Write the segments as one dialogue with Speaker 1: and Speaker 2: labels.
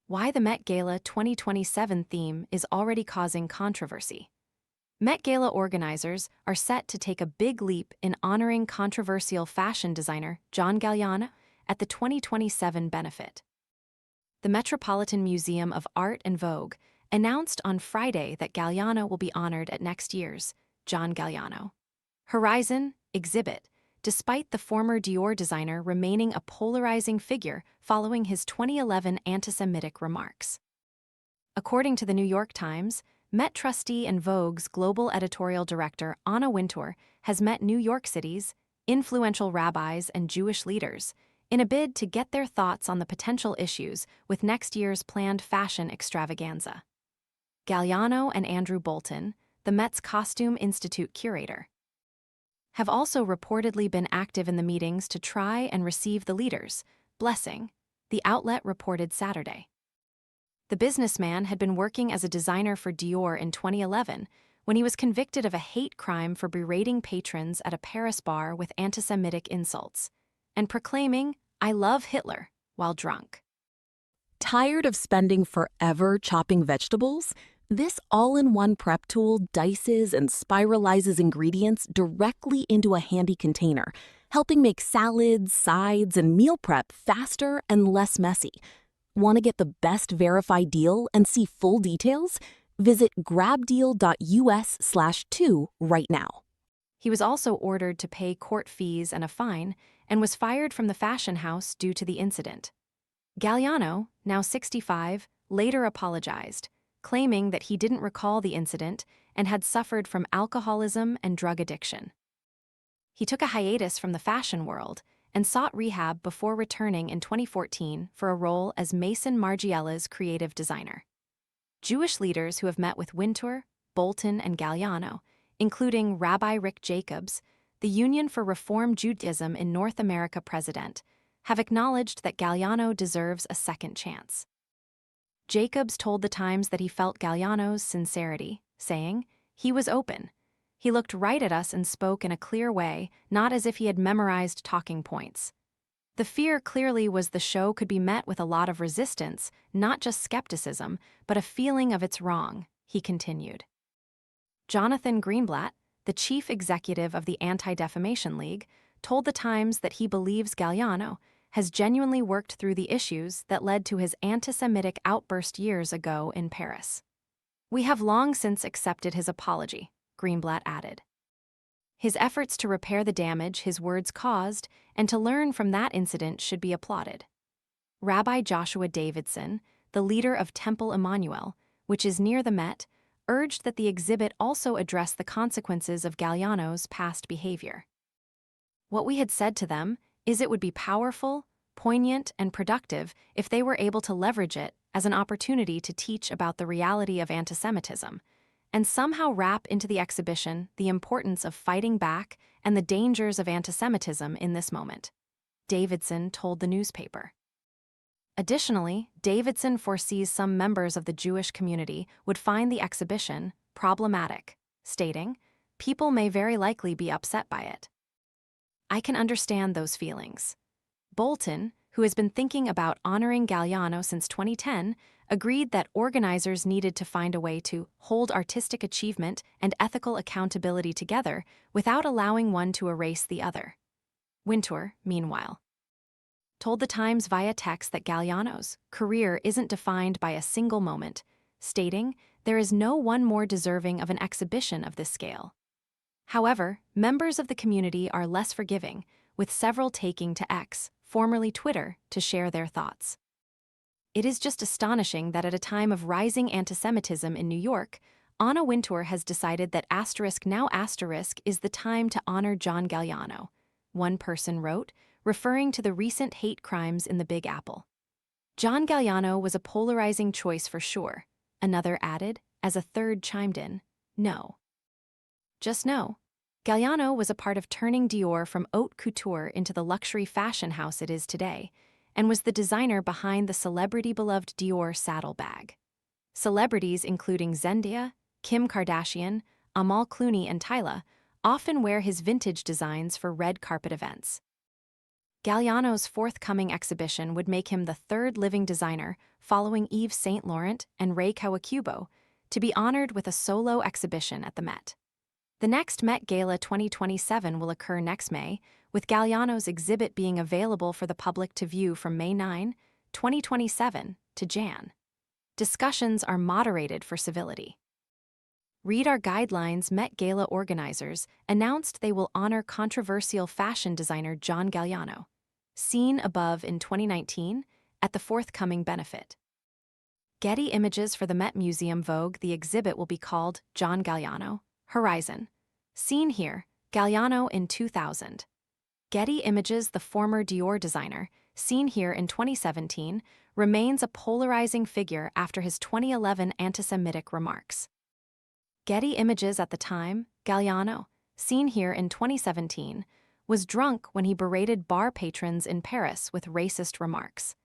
Speaker 1: Why the Met Gala 2027 theme is already causing controversy. Met Gala organizers are set to take a big leap in honoring controversial fashion designer John Galliano at the 2027 benefit. The Metropolitan Museum of Art and Vogue announced on Friday that Galliano will be honored at next year's John Galliano Horizon exhibit, despite the former Dior designer remaining a polarizing figure following his 2011 antisemitic remarks. According to the New York Times, Met trustee and Vogue's global editorial director Anna Wintour has met New York City's influential rabbis and Jewish leaders in a bid to get their thoughts on the potential issues with next year's planned fashion extravaganza. Galliano and Andrew Bolton, the Met's Costume Institute curator, have also reportedly been active in the meetings to try and receive the leaders' blessing, the outlet reported Saturday. The businessman had been working as a designer for Dior in 2011 when he was convicted of a hate crime for berating patrons at a Paris bar with antisemitic insults and proclaiming, "I love Hitler," while drunk.
Speaker 2: Tired of spending forever chopping vegetables? This all-in-one prep tool dices and spiralizes ingredients directly into a handy container, helping make salads, sides, and meal prep faster and less messy. Want to get the best verified deal and see full details? Visit grabdeal.us/2 right now.
Speaker 1: He was also ordered to pay court fees and a fine and was fired from the fashion house due to the incident. Galliano, now 65, later apologized, claiming that he didn't recall the incident and had suffered from alcoholism and drug addiction. He took a hiatus from the fashion world and sought rehab before returning in 2014 for a role as Maison Margiela's creative designer. Jewish leaders who have met with Wintour, Bolton, and Galliano, including Rabbi Rick Jacobs, the Union for Reform Judaism in North America president, have acknowledged that Galliano deserves a second chance. Jacobs told The Times that he felt Galliano's sincerity, saying, "He was open. He looked right at us and spoke in a clear way, not as if he had memorized talking points." The fear clearly was the show could be met with a lot of resistance, not just skepticism, but a feeling of it's wrong, he continued. Jonathan Greenblatt, the chief executive of the Anti-Defamation League, told The Times that he believes Galliano has genuinely worked through the issues that led to his antisemitic outburst years ago in Paris. "We have long since accepted his apology," Greenblatt added. His efforts to repair the damage his words caused and to learn from that incident should be applauded. Rabbi Joshua Davidson, the leader of Temple Emmanuel, which is near the Met, urged that the exhibit also address the consequences of Galliano's past behavior. "What we had said to them is it would be powerful, poignant, and productive if they were able to leverage it as an opportunity to teach about the reality of antisemitism, and somehow wrap into the exhibition the importance of fighting back and the dangers of antisemitism in this moment," Davidson told the newspaper. Additionally, Davidson foresees some members of the Jewish community would find the exhibition problematic, stating, "People may very likely be upset by it. I can understand those feelings." Bolton, who has been thinking about honoring Galliano since 2010, agreed that organizers needed to find a way to hold artistic achievement and ethical accountability together without allowing one to erase the other. Wintour, meanwhile, told The Times via text that Galliano's career isn't defined by a single moment, stating, "There is no one more deserving of an exhibition of this scale." However, members of the community are less forgiving, with several taking to X, formerly Twitter, to share their thoughts. "It is just astonishing that at a time of rising antisemitism in New York, Anna Wintour has decided that now is the time to honor John Galliano," one person wrote, referring to the recent hate crimes in the Big Apple. "John Galliano was a polarizing choice for sure," another added, as a third chimed in, "No. Just know, Galliano was a part of turning Dior from haute couture into the luxury fashion house it is today, and was the designer behind the celebrity-beloved Dior saddlebag. Celebrities including Zendaya, Kim Kardashian, Amal Clooney, and Tyla often wear his vintage designs for red carpet events. Galliano's forthcoming exhibition would make him the third living designer, following Yves Saint Laurent and Rei Kawakubo, to be honored with a solo exhibition at the Met. The next Met Gala 2027 will occur next May, with Galliano's exhibit being available for the public to view from May 9, 2027 to Jan. Discussions are moderated for civility. Read our guidelines. Met Gala organizers announced they will honor controversial fashion designer John Galliano, seen above in 2019, at the forthcoming benefit. Getty Images for the Met Museum. Vogue. The exhibit will be called John Galliano, Horizon. Seen here, Galliano in 2000. Getty Images. The former Dior designer, seen here in 2017, remains a polarizing figure after his 2011 antisemitic remarks. Getty Images. At the time, Galliano, seen here in 2017, was drunk when he berated bar patrons in Paris with racist remarks.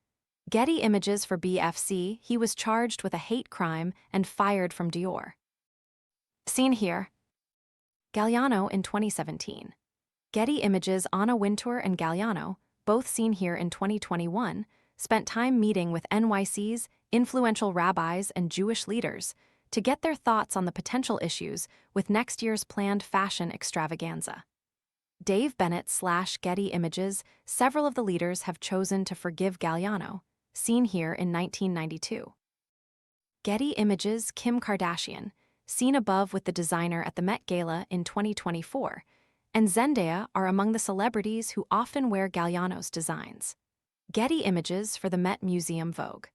Speaker 1: Getty Images. For BFC, he was charged with a hate crime and fired from Dior. Seen here, Galliano in 2017. Getty Images. Anna Wintour and Galliano, both seen here in 2021, spent time meeting with NYC's influential rabbis and Jewish leaders to get their thoughts on the potential issues with next year's planned fashion extravaganza. Dave Bennett/Getty Images. Several of the leaders have chosen to forgive Galliano, seen here in 1992. Getty Images. Kim Kardashian, seen above with the designer at the Met Gala in 2024, and Zendaya are among the celebrities who often wear Galliano's designs. Getty Images for the Met Museum. Vogue.